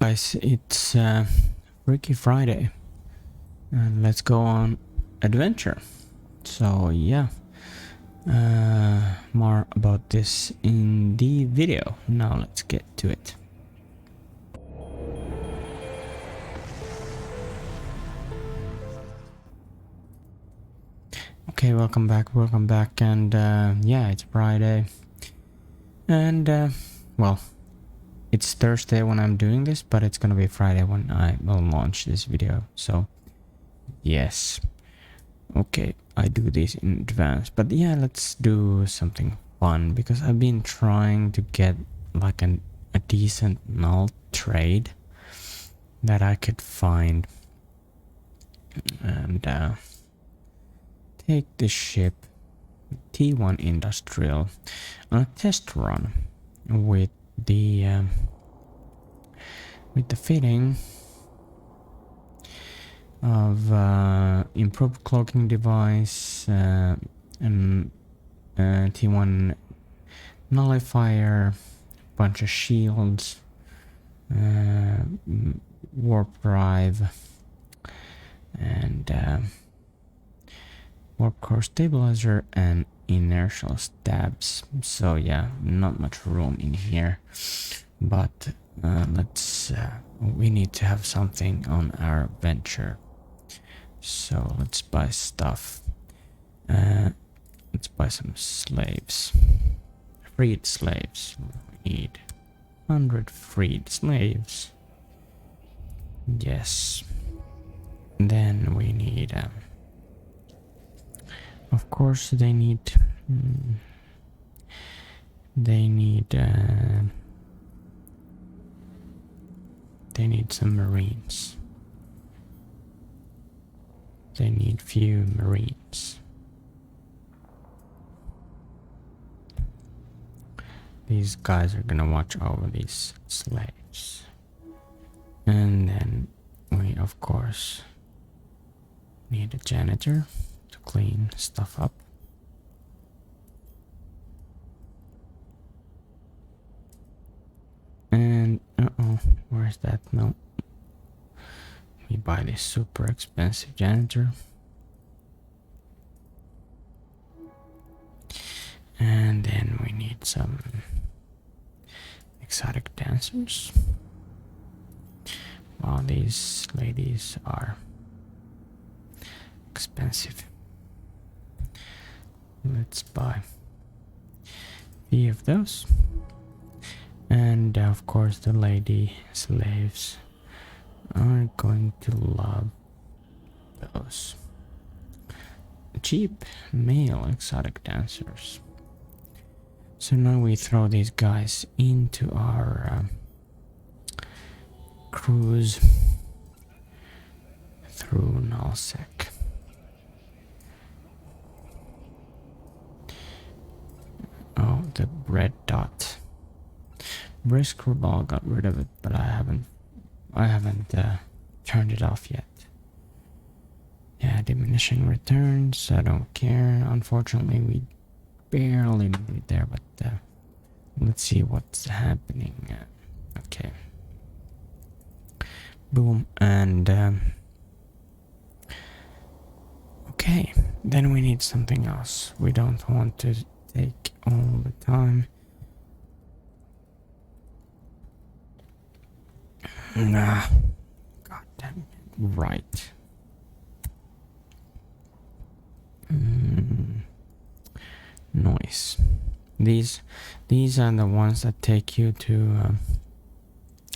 Guys, it's Freaky Friday and let's go on adventure. So yeah, more about this in the video. Now let's get to it. Okay, welcome back, and yeah, it's Friday, and well, it's Thursday when I'm doing this, but it's gonna be Friday when I will launch this video. So yes, okay, I do this in advance, but yeah, let's do something fun because I've been trying to get like a decent null trade that I could find and take this ship T1 Industrial on a test run with the fitting of improved cloaking device and T1 Nullifier, bunch of shields, warp drive, and warp core stabilizer and inertial stabs. So yeah, not much room in here, but we need to have something on our venture. So let's buy stuff. Let's buy some slaves. Freed slaves. We need 100 freed slaves. Yes. And then we need of course they need some marines. They need few marines. These guys are gonna watch over these slaves. And then we of course need a janitor to clean stuff up. And where's that? No. We buy this super expensive janitor. And then we need some exotic dancers. Well, these ladies are expensive. Let's buy 3 of those. And of course the lady slaves are going to love those cheap male exotic dancers. So now we throw these guys into our cruise through Nullsec. Oh, the red dot. Brisk ball got rid of it, but I haven't turned it off yet. Yeah, diminishing returns, I don't care. Unfortunately, we barely made it there, but let's see what's happening. Okay. Boom, and okay, then we need something else. We don't want to take all the time. Nah, god damn it. Right. Noise. These are the ones that take you to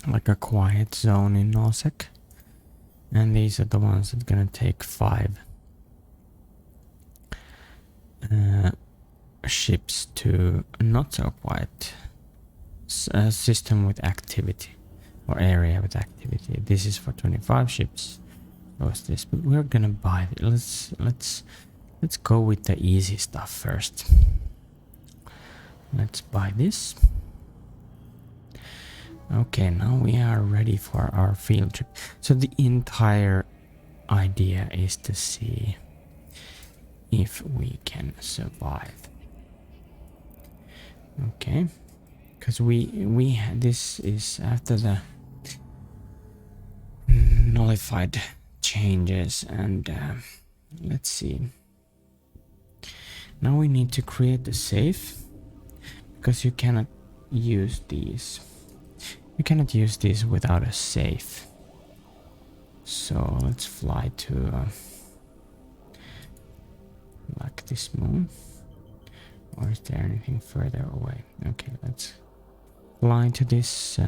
like a quiet zone in Nullsec, and these are the ones that are gonna take 5 ships to a not so quiet system with activity, or area with activity. This is for 25 ships. So is this, but we're gonna buy it. Let's go with the easy stuff first. Let's buy this. Okay, now we are ready for our field trip. So the entire idea is to see if we can survive. Okay, because this is after the nullified changes, and let's see. Now we need to create the safe, because you cannot use these. You cannot use these without a safe. So let's fly to like this moon. Or is there anything further away? Okay, let's fly to this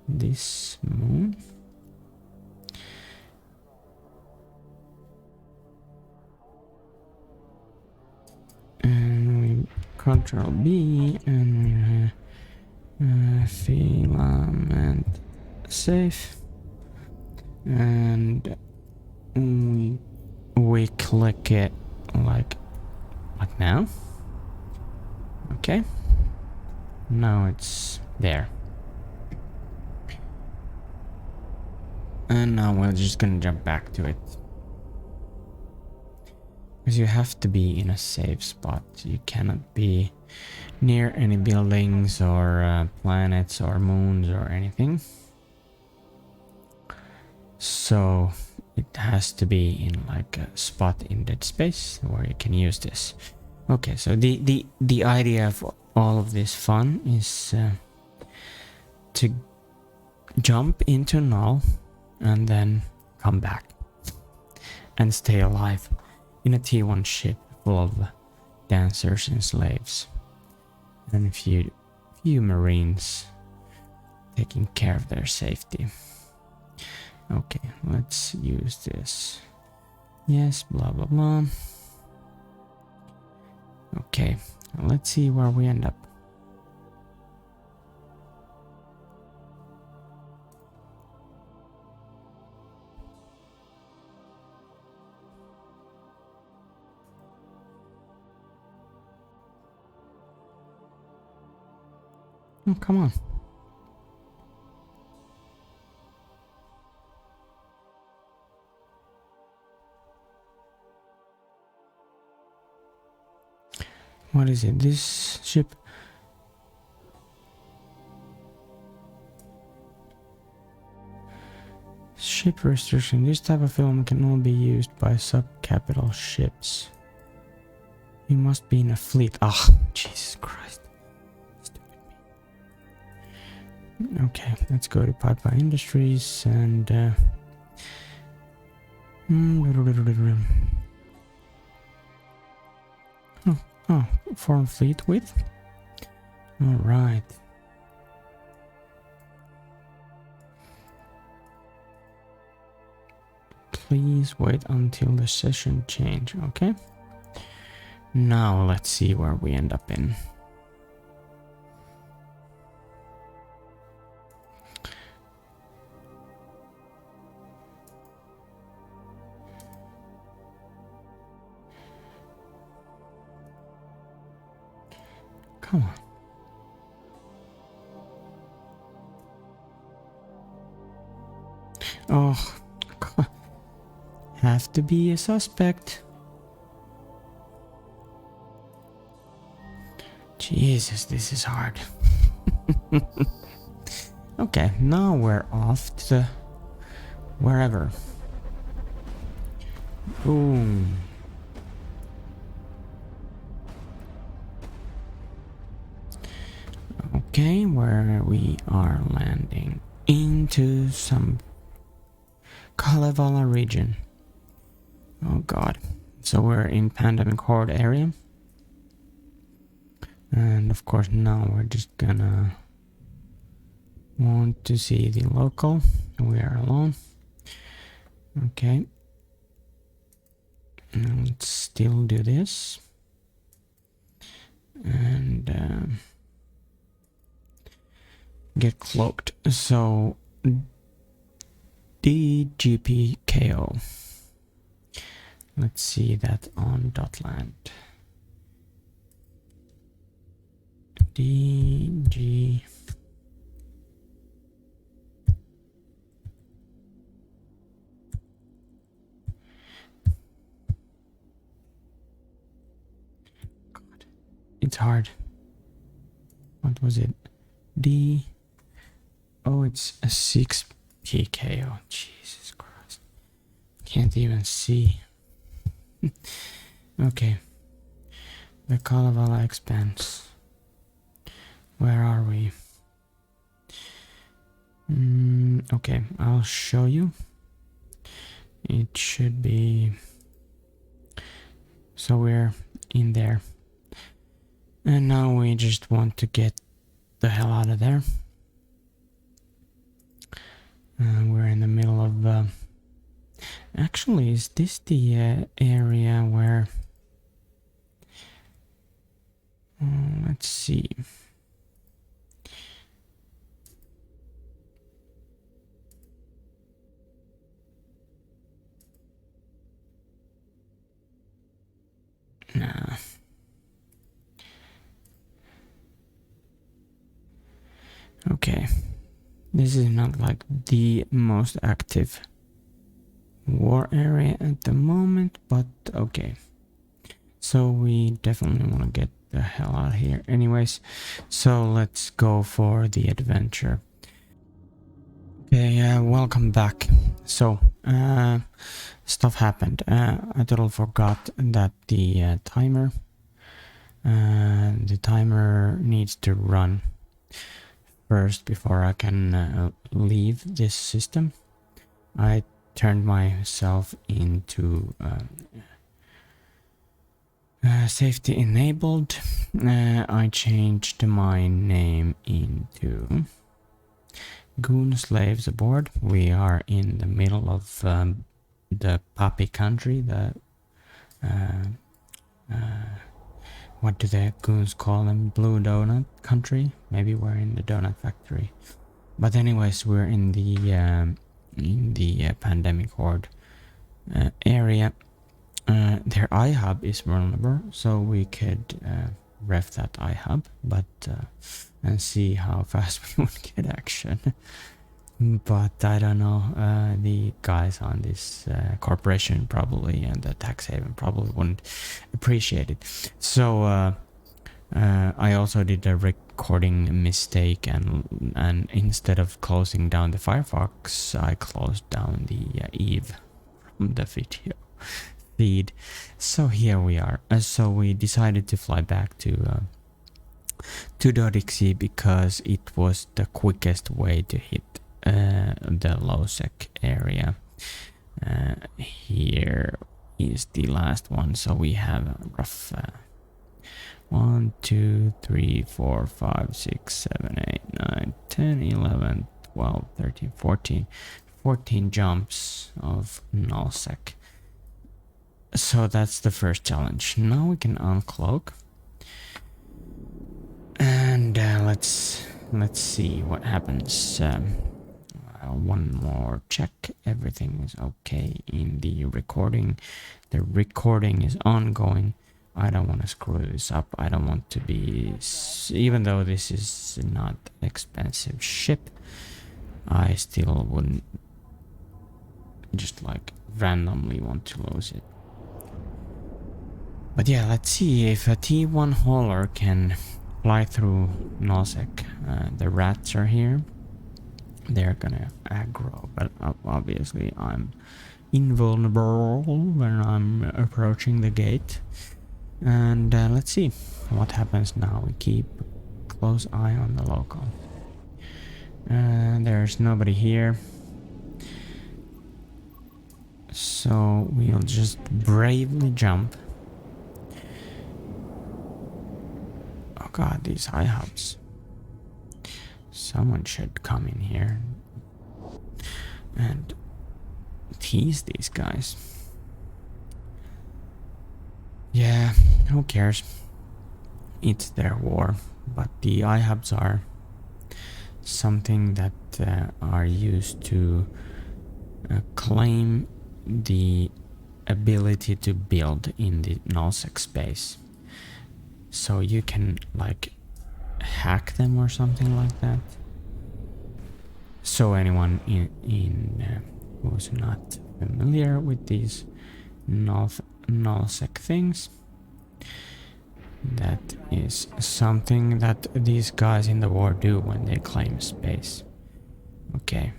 this moon. And we Control B and filament safe, and we click it like now. Okay, now it's there, and now we're just gonna jump back to it. Because you have to be in a safe spot. You cannot be near any buildings or planets or moons or anything. So it has to be in like a spot in dead space where you can use this. Okay, so the idea of all of this fun is to jump into null and then come back and stay alive in a T1 ship full of dancers and slaves, and a few marines taking care of their safety. Okay, let's use this. Yes, blah blah blah. Okay, let's see where we end up. Oh, come on. What is it? This ship? Ship restriction. This type of film can only be used by subcapital ships. You must be in a fleet. Ah, Jesus Christ. Okay, let's go to T1 Industries and form fleet with. All right. Please wait until the session change. Okay. Now let's see where we end up in. Come on. Oh, God. Have to be a suspect. Jesus, this is hard. Okay, now we're off to wherever. Boom. Okay, where we are landing into some Kalevala region. Oh God. So we're in Pandemic Horde area. And of course now we're just gonna want to see the local. We are alone. Okay. And let's still do this. And get cloaked. So DGPKO. Let's see that on .land. DG. God, it's hard. What was it? D. Oh, it's a 6 TKO. Jesus Christ. Can't even see. Okay. The Kalevala expands. Where are we? Okay, I'll show you. It should be... So we're in there. And now we just want to get the hell out of there. We're in the middle of... Actually, is this the area where... let's see. Nah. Okay. This is not like the most active war area at the moment, but okay. So we definitely want to get the hell out of here anyways. So let's go for the adventure. Okay, welcome back. So, stuff happened. I totally forgot that the timer needs to run first before I can leave this system. I turned myself into safety enabled. I changed my name into Goon Slaves Aboard. We are in the middle of the Papi country, the what do the goons call them? Blue Donut country? Maybe we're in the donut factory. But anyways, we're in the pandemic horde area. Their iHub is vulnerable, so we could ref that iHub, but and see how fast we would get action. But I don't know, the guys on this corporation probably and the tax haven probably wouldn't appreciate it. So I also did a recording mistake, and instead of closing down the Firefox, I closed down the Eve from the video feed. So here we are. So we decided to fly back to Dodixie because it was the quickest way to hit the Nullsec area. Here is the last one, so we have a rough 1, 2, 3, 4, 5, 6, 7, 8, 9, 10, 11, 12, 13, 14 jumps of Nullsec. So that's the first challenge. Now we can uncloak. And let's see what happens. One more check. Everything is okay in the recording. The recording is ongoing. I don't want to screw this up. I don't want to be... Even though this is not expensive ship, I still wouldn't just like randomly want to lose it. But yeah, let's see if a T1 hauler can fly through Nullsec. The rats are here. They're gonna aggro, but obviously I'm invulnerable when I'm approaching the gate. And let's see what happens now. We keep a close eye on the local. There's nobody here. So we'll just bravely jump. Oh god, these high hubs. Someone should come in here and tease these guys. Yeah, who cares? It's their war. But the iHubs are something that are used to claim the ability to build in the nullsec space. So you can like hack them or something like that. So anyone in who's not familiar with these nullsec things, that is something that these guys in the war do when they claim space. Okay.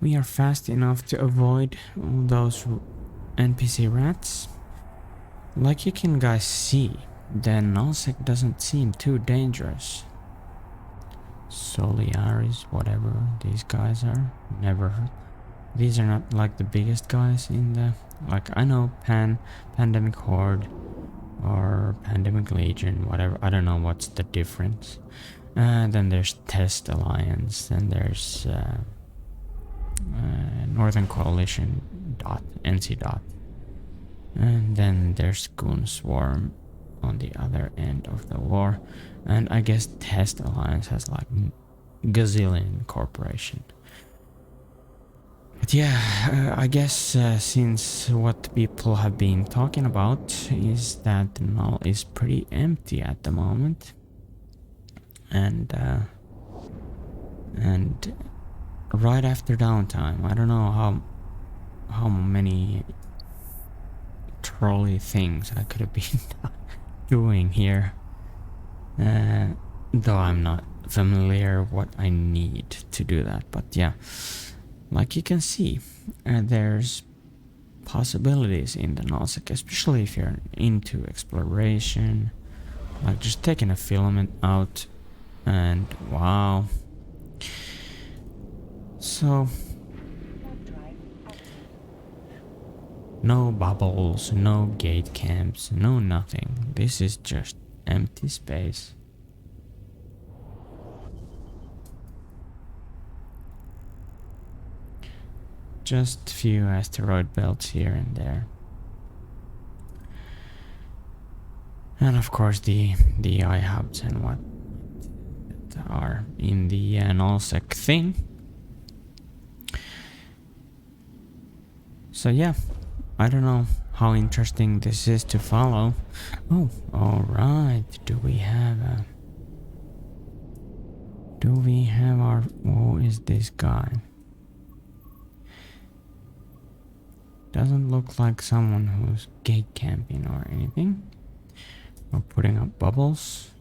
We are fast enough to avoid those NPC rats. Like you can guys see, the Nullsec doesn't seem too dangerous. Soliaris, whatever these guys are, never heard. These are not like the biggest guys in the... Like, I know Pandemic Horde or Pandemic Legion, whatever. I don't know what's the difference. Then there's Test Alliance, then there's Northern Coalition NC dot. And then there's Goon Swarm on the other end of the war. And I guess Test Alliance has like gazillion corporation. But yeah, I guess since what people have been talking about is that Null is pretty empty at the moment. And right after downtime, I don't know how many trolley things I could have been doing here. Though I'm not familiar what I need to do that, but yeah, like you can see, there's possibilities in the Nullsec, especially if you're into exploration, like just taking a filament out, and wow. So no bubbles, no gate camps, no nothing. This is just empty space. Just few asteroid belts here and there. And of course the eye hubs and what are in the Nullsec thing. So yeah, I don't know how interesting this is to follow. Oh, alright. Do we have our... Who is this guy? Doesn't look like someone who's gate camping or anything. Or putting up bubbles.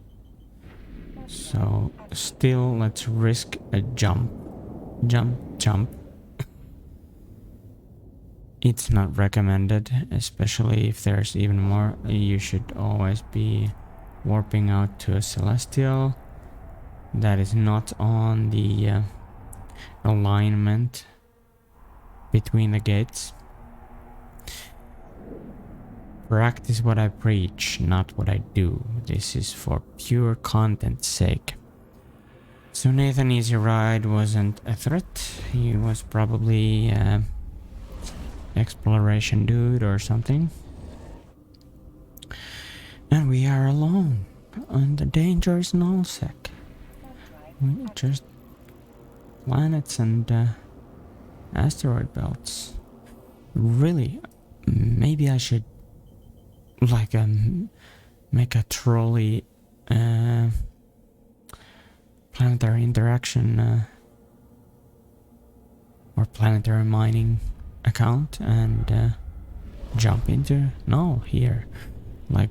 So still, let's risk a jump. Jump. It's not recommended, especially if there's even more. You should always be warping out to a celestial that is not on the alignment between the gates. Practice what I preach, not what I do. This is for pure content's sake. So Nathan Easy Ride wasn't a threat. He was probably exploration dude or something. And we are alone on the dangerous Nullsec. Just planets and asteroid belts. Really, maybe I should like make a trolley planetary interaction or planetary mining account and jump into Null here. Like,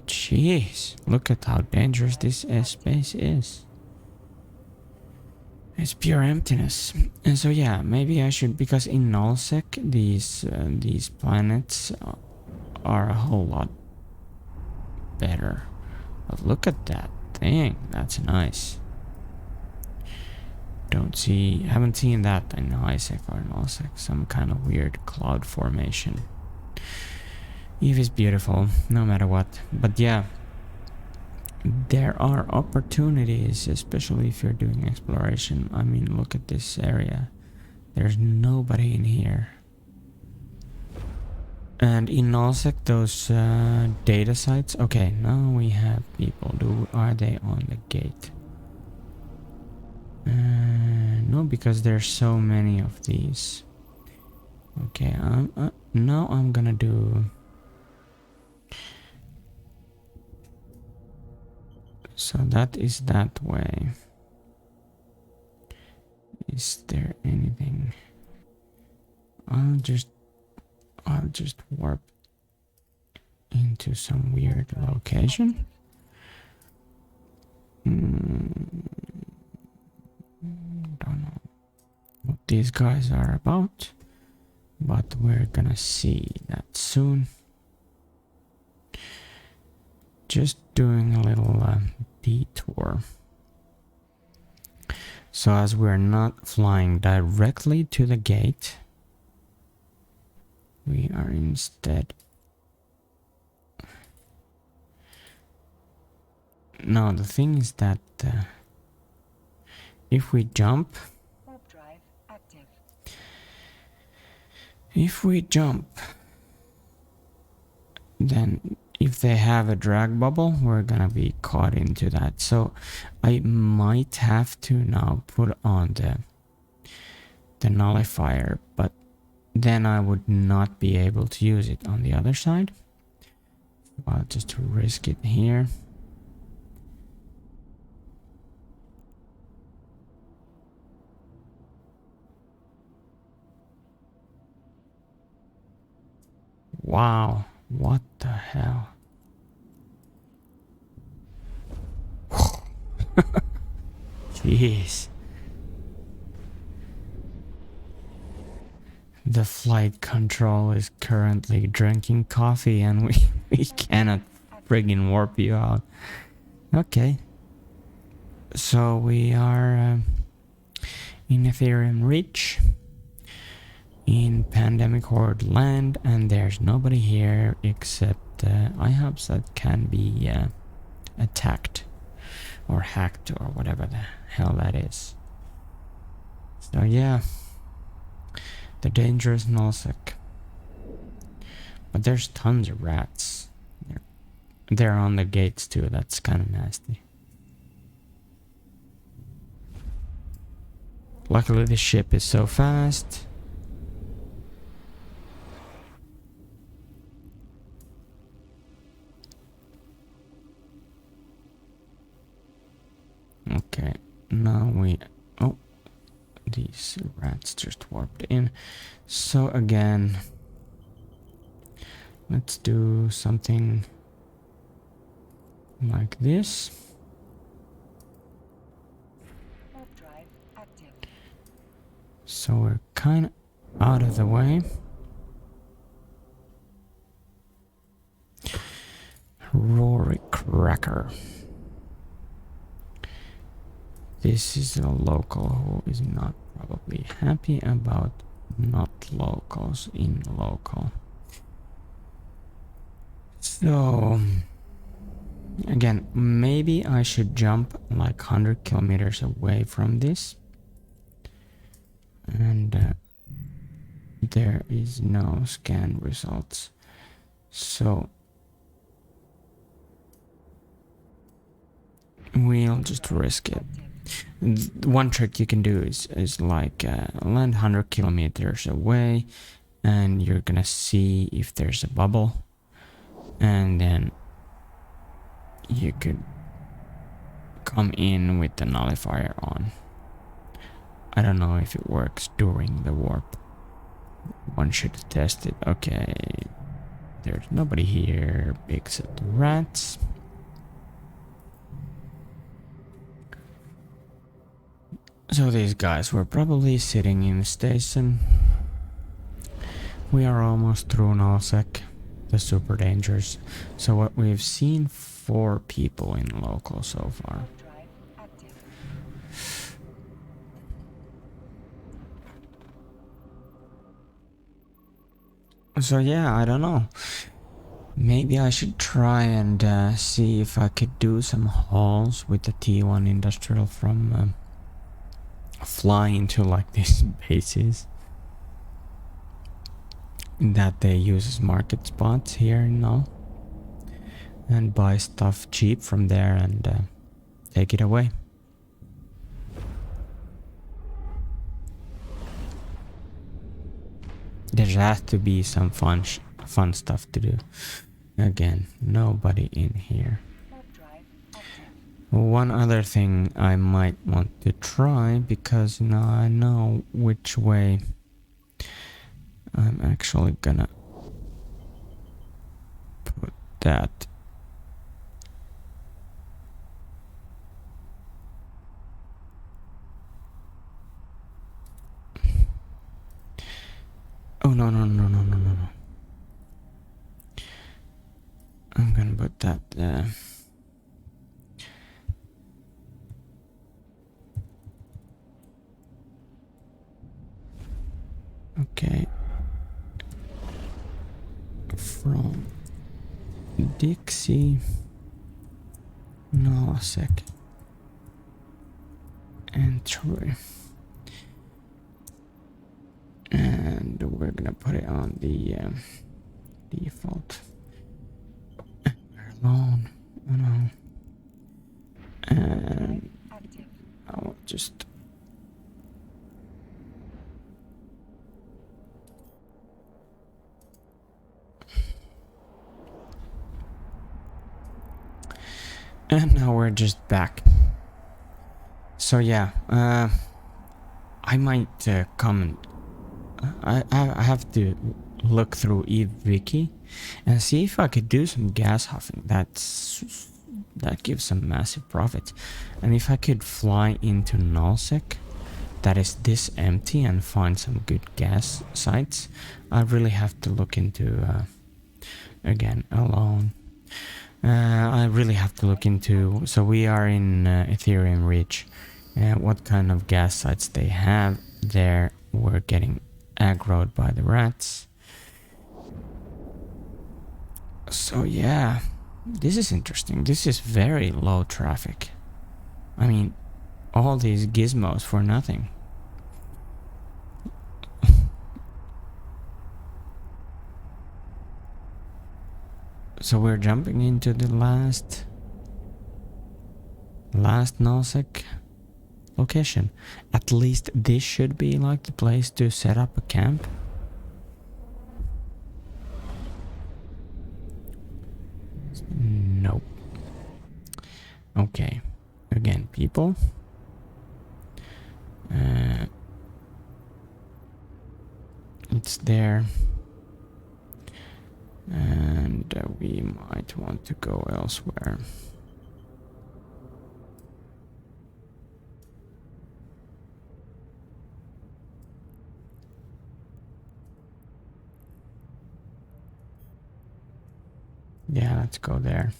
jeez, look at how dangerous this space is. It's pure emptiness. And so yeah, maybe I should, because in Nullsec these planets are a whole lot better. But look at that thing, that's nice. Haven't seen that in Isaac or Nullsec, some kind of weird cloud formation. Eve is beautiful, no matter what. But yeah, there are opportunities, especially if you're doing exploration. I mean, look at this area. There's nobody in here. And in Nullsec, those data sites. Okay, now we have people. Are they on the gate? No, because there's so many of these. Okay, now I'm gonna do... So that is that way. Is there anything? I'll just warp into some weird location. these guys are about, but we're gonna see that soon. Just doing a little detour. So as we're not flying directly to the gate, we are instead... Now the thing is that if we jump... If we jump, then if they have a drag bubble, we're gonna be caught into that. So I might have to now put on the nullifier, but then I would not be able to use it on the other side. So I'll just risk it here. Wow, what the hell? Jeez. The flight control is currently drinking coffee and we cannot friggin' warp you out. Okay. So we are in Ethereum Reach, in Pandemic Horde land, and there's nobody here except IHOPs that can be attacked or hacked or whatever the hell that is. So yeah, the dangerous Nullsec. But there's tons of rats. They're on the gates too, that's kind of nasty. Luckily the ship is so fast. Okay, now we... Oh, these rats just warped in. So again, let's do something like this. So we're kind of out of the way. Rory Cracker. This is a local who is not probably happy about not locals in local. So again, maybe I should jump like 100 kilometers away from this. And there is no scan results. So we'll just risk it. One trick you can do is like land 100 kilometers away, and you're gonna see if there's a bubble, and then you could come in with the nullifier on. I don't know if it works during the warp. One should test it. Okay, there's nobody here except the rats. So these guys were probably sitting in the station. We are almost through Nullsec, the super dangerous. So what we've seen 4 people in local so far. So yeah, I don't know. Maybe I should try and see if I could do some hauls with the T1 Industrial from flying to like these bases that they use as market spots here now, and buy stuff cheap from there and take it away. There has to be some fun stuff to do. Again, nobody in here. One other thing I might want to try, because now I know which way I'm actually gonna put that. Oh, no, no, no, no, no, no, no. I'm gonna put that there. Okay. From Dodixie, Nullsec, and thru. And we're gonna put it on the default. We're alone. Oh no. And I'll just. And now we're just back. So yeah, I might comment. I have to look through EveWiki and see if I could do some gas huffing. That gives some massive profits. And if I could fly into Nullsec, that is this empty, and find some good gas sites, I really have to look into again alone. I really have to look into. So we are in Ethereum Reach. What kind of gas sites they have there? We're getting aggroed by the rats. So yeah, this is interesting. This is very low traffic. I mean, all these gizmos for nothing. So we're jumping into the last Nullsec location. At least this should be like the place to set up a camp. Nope. Okay. Again, people. It's there. And we might want to go elsewhere. Yeah, let's go there.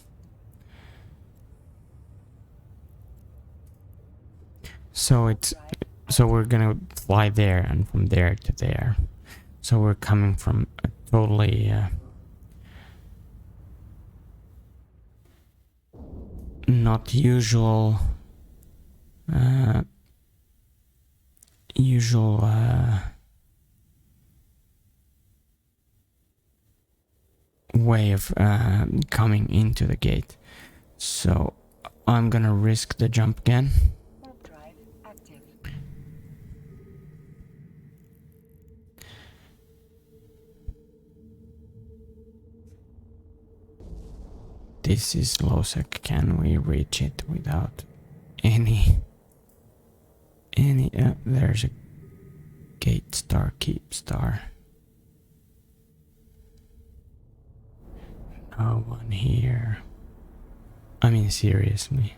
So we're gonna fly there and from there to there. So we're coming from a totally not usual way of coming into the gate. So I'm gonna risk the jump again. This is Nullsec. Can we reach it without any there's a gate star, keep star. No one here. I mean, seriously.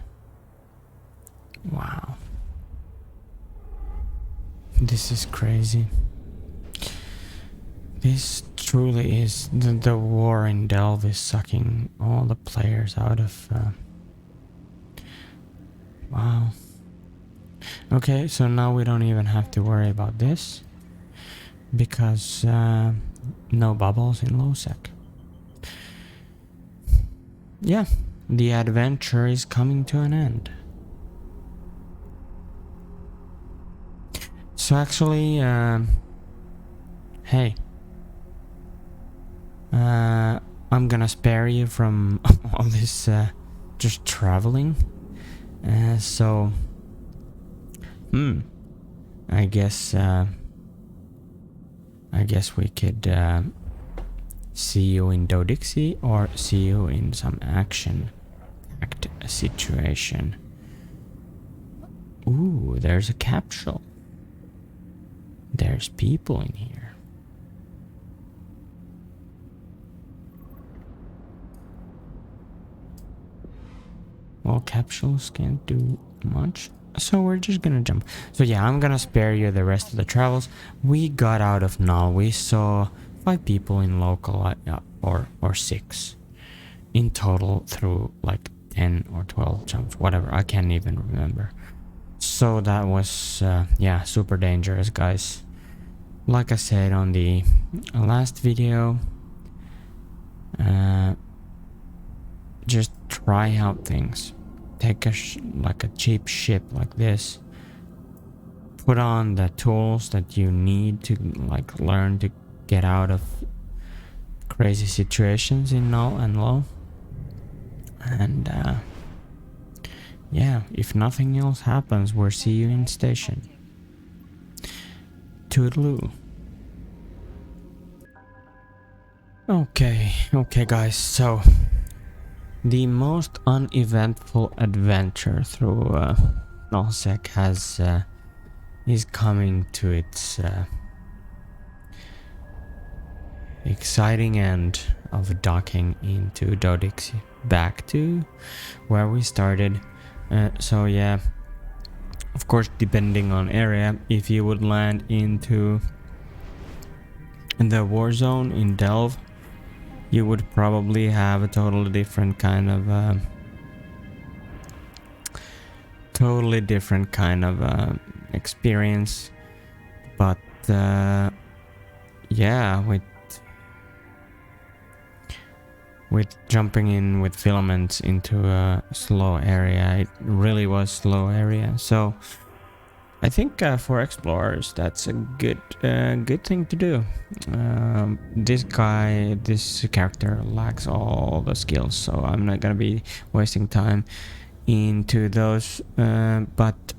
Wow. This is crazy. This truly is the war in Delve is sucking all the players out of wow. Okay, so now we don't even have to worry about this because no bubbles in Nullsec. Yeah, the adventure is coming to an end. So actually, hey, I'm gonna spare you from all this just traveling. So, I guess we could see you in Dodixie or see you in some action-packed situation. Ooh, there's a capsule. There's people in here. Well, capsules can't do much. So we're just gonna jump. So yeah, I'm gonna spare you the rest of the travels. We got out of Null. We saw 5 people in local, or 6 in total through like 10 or 12 jumps, whatever. I can't even remember. So that was, yeah, super dangerous, guys. Like I said on the last video, just try out things. Take like a cheap ship like this. Put on the tools that you need to like learn to get out of crazy situations in Null and Low. And yeah, if nothing else happens, we'll see you in station. Toodaloo. Okay guys, so the most uneventful adventure through Nullsec is coming to its exciting end of docking into Dodixie, back to where we started. So yeah, of course, depending on area, if you would land into the war zone in Delve, you would probably have a totally different kind of experience. But yeah, with jumping in with filaments into a slow area, it really was slow area. So I think for explorers, that's a good thing to do. This character lacks all the skills, so I'm not gonna be wasting time into those. But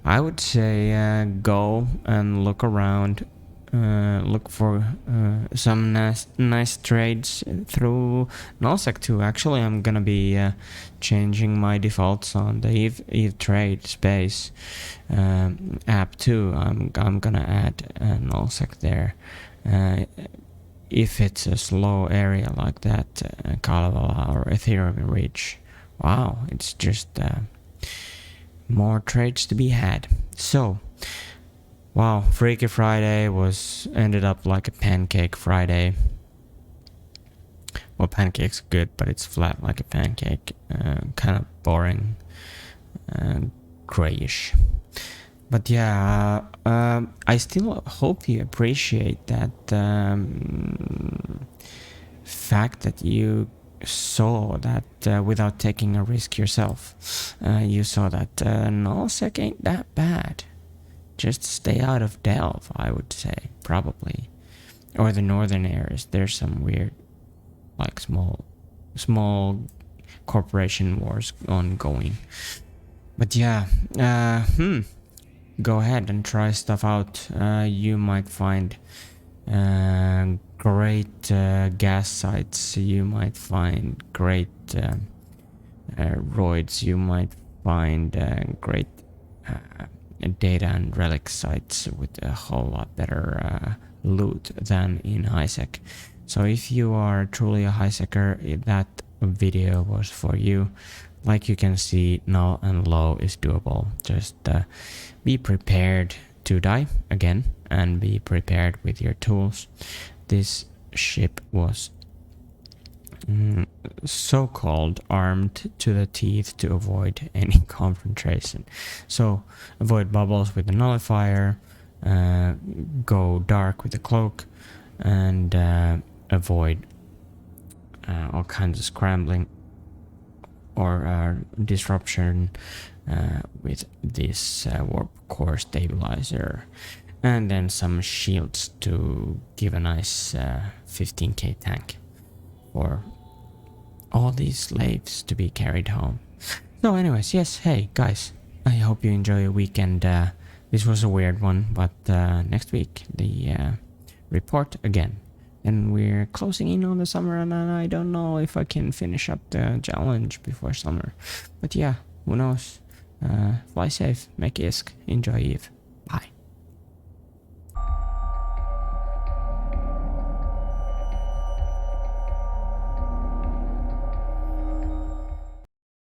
I would say go and look around. Look for some nice trades through Nullsec too. Actually, I'm gonna be changing my defaults on the Eve trade space app too. I'm gonna add Nullsec there. If it's a slow area like that, Kalevala or Ethereum Reach, wow, it's just more trades to be had. So. Wow, Freaky Friday ended up like a pancake Friday. Well, pancake's good, but it's flat like a pancake. Kind of boring. Grayish. But yeah, I still hope you appreciate that fact that you saw that without taking a risk yourself. You saw that Nullsec ain't that bad. Just stay out of Delve, I would say, probably. Or the northern areas. There's some weird, like small corporation wars ongoing. But yeah, go ahead and try stuff out. You might find great gas sites. You might find great roids. You might find great data and relic sites with a whole lot better loot than in HiSec. So if you are truly a HiSecer, that video was for you. Like you can see, Null and Low is doable. Just be prepared to die again and be prepared with your tools. This ship was so-called armed to the teeth to avoid any confrontation. So avoid bubbles with the Nullifier, go dark with the cloak, and avoid all kinds of scrambling or disruption with this warp core stabilizer, and then some shields to give a nice 15k tank for all these slaves to be carried home. So anyways, yes, hey guys, I hope you enjoy your weekend. This was a weird one, but next week the report again. And we're closing in on the summer, and I don't know if I can finish up the challenge before summer. But yeah, who knows? Fly safe, make isk, enjoy Eve. Bye.